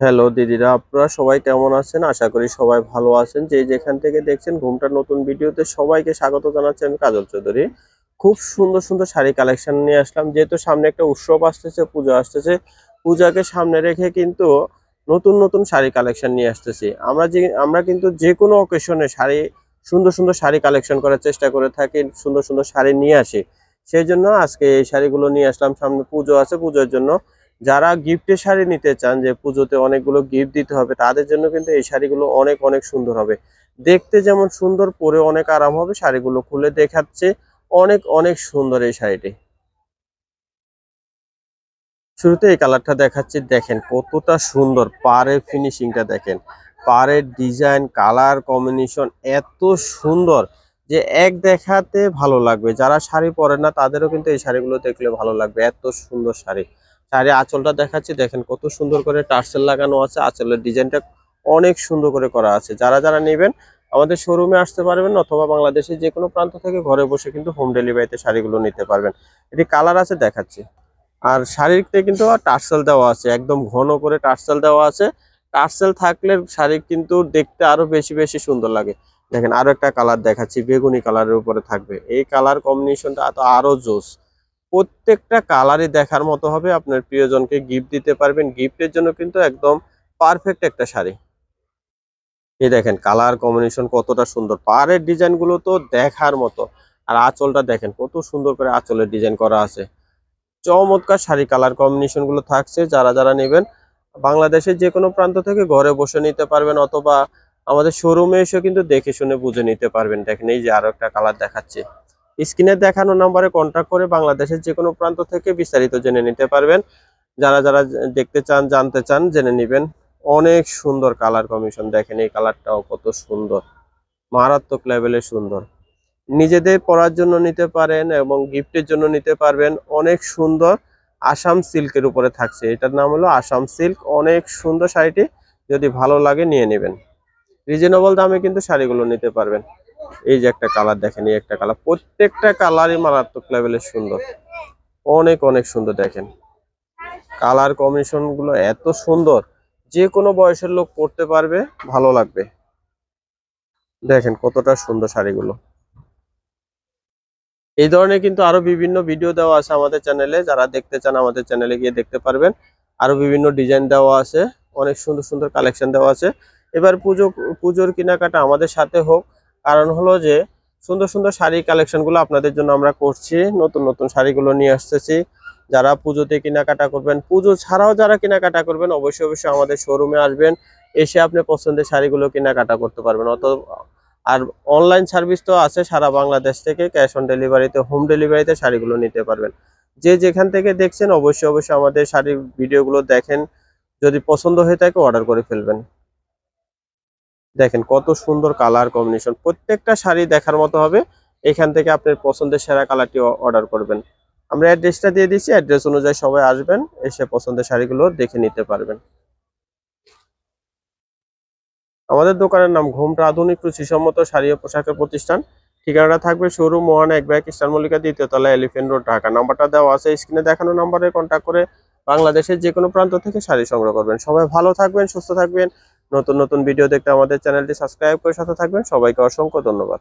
Hello দিদিরা, আপনারা সবাই কেমন আছেন? আশা করি সবাই ভালো আছেন। যে যেখান থেকে দেখছেন ঘুমটার নতুন ভিডিওতে সবাইকে স্বাগত জানাচ্ছি আমি কাজল চৌধুরী। খুব সুন্দর সুন্দর শাড়ি কালেকশন নিয়ে আসলাম। যেহেতু সামনে একটা উৎসব আসতেছে, পুজো আসতেছে। পূজাকে সামনে রেখে কিন্তু নতুন নতুন শাড়ি কালেকশন নিয়ে আসতেছি। আমরা কিন্তু যে কোনো অকেশনে সুন্দর সুন্দর শাড়ি কালেকশন করার চেষ্টা করে থাকি, সুন্দর সুন্দর শাড়ি নিয়ে আসি। সেই জন্য আজকে এই শাড়িগুলো নিয়ে আসলাম। সামনে পুজো আছে, পুজোর জন্য যারা গিফটের শাড়ি নিতে চান, যে পুজোতে অনেকগুলো গিফট দিতে হবে, তাদের জন্য কিন্তু এই শাড়িগুলো অনেক অনেক সুন্দর হবে। দেখতে যেমন সুন্দর, পরে অনেক আরাম হবে। শাড়িগুলো খুলে দেখাচ্ছে অনেক অনেক সুন্দর এই শাড়িটি। শুরুতে এই কালারটা দেখাচ্ছি, দেখেন কতটা সুন্দর। পাড়ের ফিনিশিংটা দেখেন, পাড়ের ডিজাইন, কালার কম্বিনেশন এত সুন্দর যে এক দেখাতে ভালো লাগবে। যারা শাড়ি পরে না তাদেরও কিন্তু এই শাড়িগুলো দেখলে ভালো লাগবে, এত সুন্দর শাড়ি। শাড়ি আঁচলটা দেখাচ্ছি, দেখেন কত সুন্দর করে টার্সেল লাগানো আছে। আঁচলের ডিজাইনটা অনেক সুন্দর করে করা আছে। যারা যারা নেবেন আমাদের শোরুমে আসতে পারবেন, অথবা বাংলাদেশের যে কোনো প্রান্ত থেকে ঘরে বসে কিন্তু হোম ডেলিভারিতে শাড়িগুলো নিতে পারবেন। এটি কালার আছে, দেখাচ্ছি। আর শাড়িতে কিন্তু টার্সেল দেওয়া আছে, একদম ঘন করে টার্সেল দেওয়া আছে। টার্সেল থাকলে শাড়ি কিন্তু দেখতে আরো বেশি বেশি সুন্দর লাগে। দেখেন আরো একটা কালার দেখাচ্ছি, বেগুনি কালারের উপরে থাকবে। এই কালার কম্বিনেশনটা তো আরো জোস। প্রত্যেকটা কালারই দেখার মতো হবে। আপনার প্রিয়জনকে গিফট দিতে পারবেন, গিফটের জন্য কিন্তু একদম পারফেক্ট একটা শাড়ি। এই দেখেন কালার কম্বিনেশন কতটা সুন্দর, পাড়ের ডিজাইন গুলো তো দেখার মতো। আর আঁচলটা দেখেন কত সুন্দর করে আঁচলের ডিজাইন করা আছে। চমৎকার শাড়ি কালার কম্বিনেশন গুলো থাকছে। যারা যারা নেবেন বাংলাদেশের যে কোনো প্রান্ত থেকে ঘরে বসে নিতে পারবেন, অথবা আমাদের শোরুমে এসে কিন্তু দেখে শুনে বুঝে নিতে পারবেন। দেখেন এই যে আরো একটা কালার দেখাচ্ছে। স্ক্রিনে দেখানো নাম্বারে কন্ট্যাক্ট করে বাংলাদেশের যে কোনো প্রান্ত থেকে বিস্তারিত জেনে নিতে পারবেন। যারা যারা দেখতে চান, জানতে চান, জেনে নিবেন। অনেক সুন্দর কালার কম্বিনেশন, দেখেন এই কালারটাও কত সুন্দর, মারাত্মক লেভেলের সুন্দর। নিজেদের পরার জন্য নিতে পারেন এবং গিফটের জন্য নিতে পারবেন। অনেক সুন্দর আসাম সিল্কের উপরে থাকছে, এটার নাম হলো আসাম সিল্ক। অনেক সুন্দর শাড়িটি, যদি ভালো লাগে নিয়ে নেবেন। রিজনেবল দামে কিন্তু শাড়িগুলো নিতে পারবেন। এই যে একটা কালার দেখেন, এই একটা কালার, প্রত্যেকটা কালারই মারাত্মক লেভেলের সুন্দর, অনেক অনেক সুন্দর। দেখেন কালার কম্বিনেশন গুলো এত সুন্দর, যে কোনো বয়সের লোক পরতে পারবে, ভালো লাগবে। দেখেন কতটা সুন্দর শাড়িগুলো। এই ধরনের কিন্তু আরো বিভিন্ন ভিডিও দেওয়া আছে আমাদের চ্যানেলে, যারা দেখতে চান আমাদের চ্যানেলে গিয়ে দেখতে পারবেন। আরো বিভিন্ন ডিজাইন দেওয়া আছে, অনেক সুন্দর সুন্দর কালেকশন দেওয়া আছে। এবার পুজোর কেনাকাটা আমাদের সাথে হোক। কারণ হলো যে সুন্দর সুন্দর শাড়ি কালেকশন গুলো আপনাদের জন্য আমরা করছি, নতুন নতুন শাড়িগুলো নিয়ে আসতেছি। যারা পুজোতে কেনাকাটা করবেন, পুজো ছাড়াও যারা কেনাকাটা করবেন, অবশ্যই অবশ্যই আমাদের শোরুমে আসবেন। এসে আপনি পছন্দের শাড়িগুলো কেনাকাটা করতে পারবেন। আর অনলাইন সার্ভিস তো আছে সারা বাংলাদেশ থেকে, ক্যাশ অন ডেলিভারিতে, হোম ডেলিভারিতে শাড়িগুলো নিতে পারবেন। যে যেখান থেকে দেখছেন অবশ্যই অবশ্যই আমাদের শাড়ির ভিডিওগুলো দেখেন, যদি পছন্দ হয়ে থাকে অর্ডার করে ফেলবেন। দেখেন কত সুন্দর কালার কম্বিনেশন, প্রত্যেকটা শাড়ি দেখার মতো হবে। এখান থেকে আপনার পছন্দের সেরা কালারটি অর্ডার করবেন। আমরা অ্যাড্রেসটা দিয়ে দিচ্ছি, অ্যাড্রেস অনুযায়ী সবাই আসবেন, এসে পছন্দের শাড়িগুলো দেখে নিতে পারবেন। আমাদের দোকানের নাম ঘুমটা আধুনিক রুচিসম্মত শাড়ি ও পোশাকের প্রতিষ্ঠান। ঠিকানাটা থাকবে শোরুম 1 ইস্টার্ন মল্লিকা, দ্বিতীয় তলা, এলিফ্যান্ট রোড, ঢাকা। নাম্বারটা দেওয়া আছে স্ক্রিনে দেখানো নাম্বারে কন্ট্যাক্ট করে বাংলাদেশের যে কোনো প্রান্ত থেকে শাড়ি সংগ্রহ করবেন। সবাই ভালো থাকবেন, সুস্থ থাকবেন। নতুন নতুন ভিডিও দেখতে আমাদের চ্যানেলটি সাবস্ক্রাইব করে সাথে থাকবেন। সবাইকে অসংখ্য ধন্যবাদ।